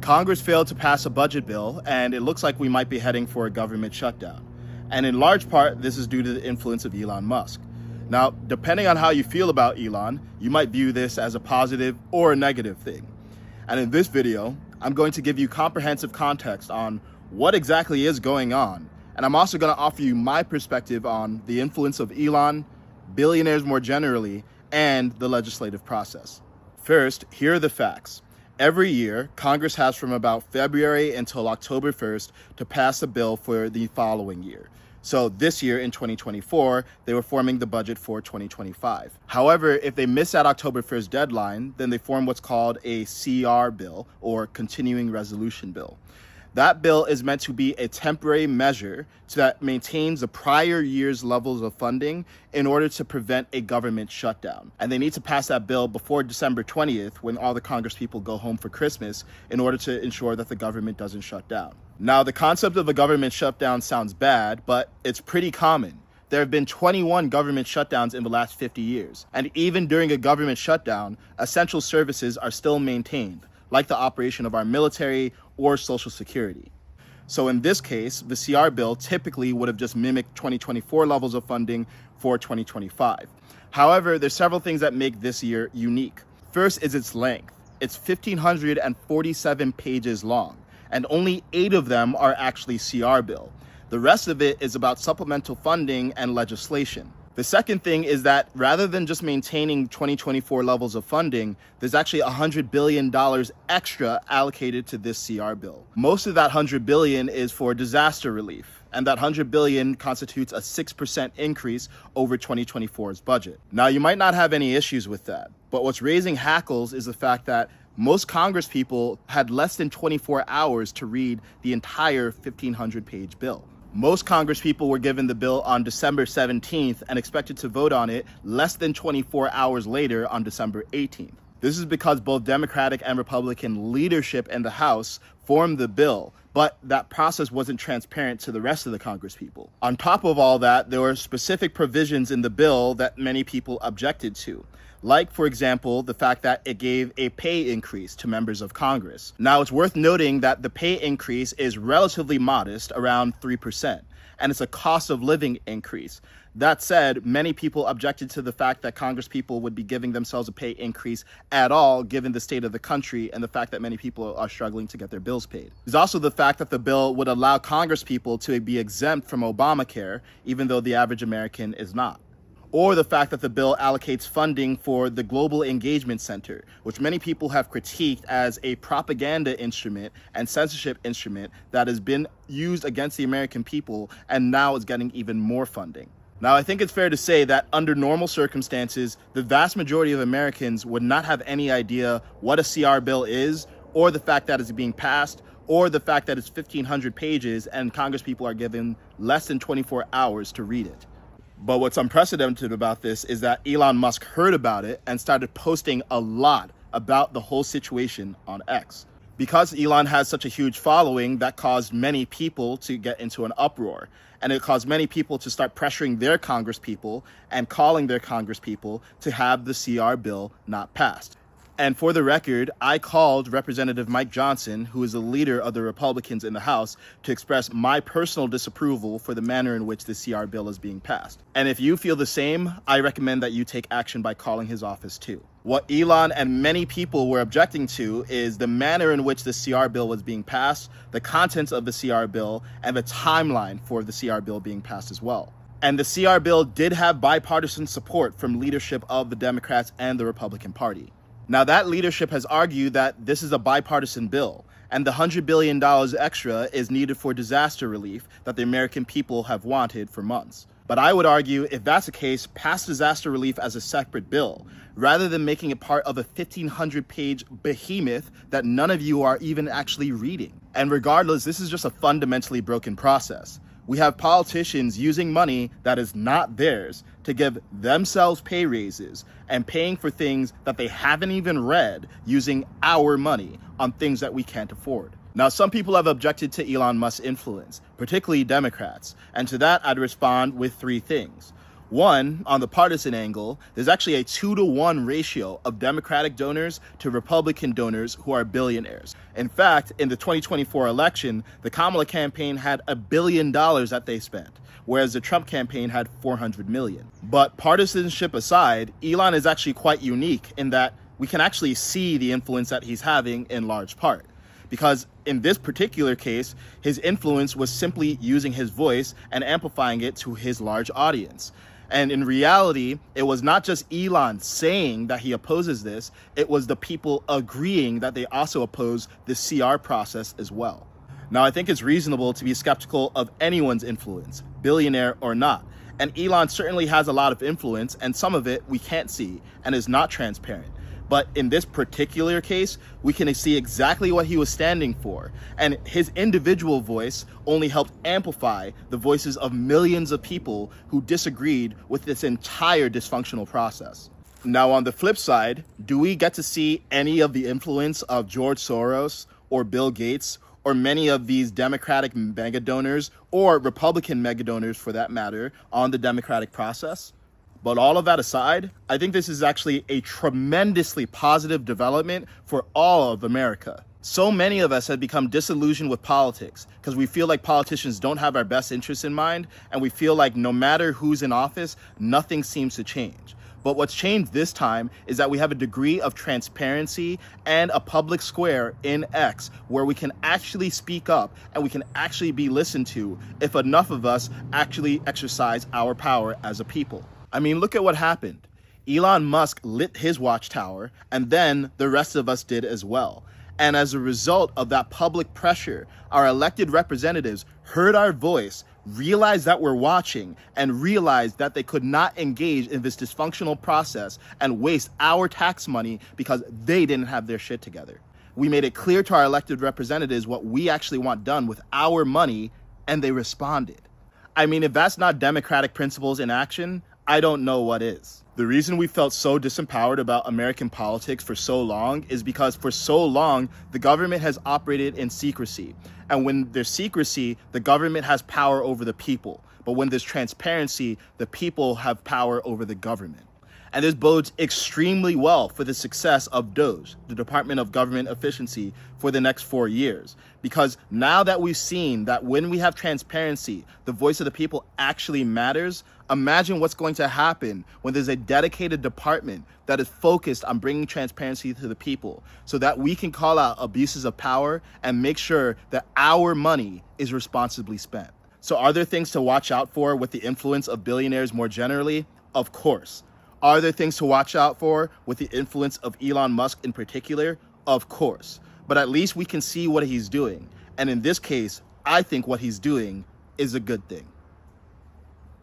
Congress failed to pass a budget bill, and it looks like we might be heading for a government shutdown. And in large part, this is due to the influence of Elon Musk. Now, depending on how you feel about Elon, you might view this as a positive or a negative thing. And in this video, I'm going to give you comprehensive context on what exactly is going on. And I'm also going to offer you my perspective on the influence of Elon, billionaires more generally, and the legislative process. First, here are the facts. Every year, Congress has from about February until October 1st to pass a bill for the following year. So this year in 2024, they were forming the budget for 2025. However, if they miss that October 1st deadline, then they form what's called a CR bill, or continuing resolution bill. That bill is meant to be a temporary measure that maintains the prior year's levels of funding in order to prevent a government shutdown. And they need to pass that bill before December 20th, when all the Congress people go home for Christmas, in order to ensure that the government doesn't shut down. Now, the concept of a government shutdown sounds bad, but it's pretty common. There have been 21 government shutdowns in the last 50 years. And even during a government shutdown, essential services are still maintained, like the operation of our military or Social Security. So in this case, the CR bill typically would have just mimicked 2024 levels of funding for 2025. However, there's several things that make this year unique. First is its length. It's 1,547 pages long, and only 8 of them are actually CR bill. The rest of it is about supplemental funding and legislation. The second thing is that rather than just maintaining 2024 levels of funding, there's actually $100 billion extra allocated to this CR bill. Most of that $100 billion is for disaster relief, and that $100 billion constitutes a 6% increase over 2024's budget. Now, you might not have any issues with that, but what's raising hackles is the fact that most Congress people had less than 24 hours to read the entire 1,500-page bill. Most Congress people were given the bill on December 17th and expected to vote on it less than 24 hours later on December 18th. This is because both Democratic and Republican leadership in the House formed the bill, but that process wasn't transparent to the rest of the Congress people. On top of all that, there were specific provisions in the bill that many people objected to. Like, for example, the fact that it gave a pay increase to members of Congress. Now, it's worth noting that the pay increase is relatively modest, around 3%, and it's a cost of living increase. That said, many people objected to the fact that Congress people would be giving themselves a pay increase at all, given the state of the country and the fact that many people are struggling to get their bills paid. There's also the fact that the bill would allow Congress people to be exempt from Obamacare, even though the average American is not. Or the fact that the bill allocates funding for the Global Engagement Center, which many people have critiqued as a propaganda instrument and censorship instrument that has been used against the American people and now is getting even more funding. Now, I think it's fair to say that under normal circumstances, the vast majority of Americans would not have any idea what a CR bill is, or the fact that it's being passed, or the fact that it's 1,500 pages and Congress people are given less than 24 hours to read it. But what's unprecedented about this is that Elon Musk heard about it and started posting a lot about the whole situation on X. Because Elon has such a huge following, that caused many people to get into an uproar. And it caused many people to start pressuring their Congress people and calling their Congress people to have the CR bill not passed. And for the record, I called Representative Mike Johnson, who is the leader of the Republicans in the House, to express my personal disapproval for the manner in which the CR bill is being passed. And if you feel the same, I recommend that you take action by calling his office too. What Elon and many people were objecting to is the manner in which the CR bill was being passed, the contents of the CR bill, and the timeline for the CR bill being passed as well. And the CR bill did have bipartisan support from leadership of the Democrats and the Republican Party. Now, that leadership has argued that this is a bipartisan bill, and the $100 billion extra is needed for disaster relief that the American people have wanted for months. But I would argue, if that's the case, pass disaster relief as a separate bill, rather than making it part of a 1,500-page behemoth that none of you are even actually reading. And regardless, this is just a fundamentally broken process. We have politicians using money that is not theirs to give themselves pay raises and paying for things that they haven't even read using our money on things that we can't afford. Now, some people have objected to Elon Musk's influence, particularly Democrats, and to that I'd respond with 3 things. One, on the partisan angle, there's actually a 2-to-1 ratio of Democratic donors to Republican donors who are billionaires. In fact, in the 2024 election, the Kamala campaign had $1 billion that they spent, whereas the Trump campaign had $400 million. But partisanship aside, Elon is actually quite unique in that we can actually see the influence that he's having in large part. Because in this particular case, his influence was simply using his voice and amplifying it to his large audience. And in reality, it was not just Elon saying that he opposes this, it was the people agreeing that they also oppose the CR process as well. Now, I think it's reasonable to be skeptical of anyone's influence, billionaire or not. And Elon certainly has a lot of influence, and some of it we can't see and is not transparent. But in this particular case, we can see exactly what he was standing for. And his individual voice only helped amplify the voices of millions of people who disagreed with this entire dysfunctional process. Now, on the flip side, do we get to see any of the influence of George Soros or Bill Gates or many of these Democratic mega donors or Republican mega donors for that matter on the democratic process? But all of that aside, I think this is actually a tremendously positive development for all of America. So many of us have become disillusioned with politics because we feel like politicians don't have our best interests in mind, and we feel like no matter who's in office, nothing seems to change. But what's changed this time is that we have a degree of transparency and a public square in X where we can actually speak up and we can actually be listened to if enough of us actually exercise our power as a people. I mean, look at what happened. Elon Musk lit his watchtower, and then the rest of us did as well. And as a result of that public pressure, our elected representatives heard our voice, realized that we're watching, and realized that they could not engage in this dysfunctional process and waste our tax money because they didn't have their shit together. We made it clear to our elected representatives what we actually want done with our money, and they responded. I mean, if that's not democratic principles in action, I don't know what is. The reason we felt so disempowered about American politics for so long is because for so long, the government has operated in secrecy. And when there's secrecy, the government has power over the people. But when there's transparency, the people have power over the government. And this bodes extremely well for the success of DOGE, the Department of Government Efficiency, for the next 4 years. Because now that we've seen that when we have transparency, the voice of the people actually matters, imagine what's going to happen when there's a dedicated department that is focused on bringing transparency to the people so that we can call out abuses of power and make sure that our money is responsibly spent. So are there things to watch out for with the influence of billionaires more generally? Of course. Are there things to watch out for with the influence of Elon Musk in particular? Of course. But at least we can see what he's doing. And in this case, I think what he's doing is a good thing.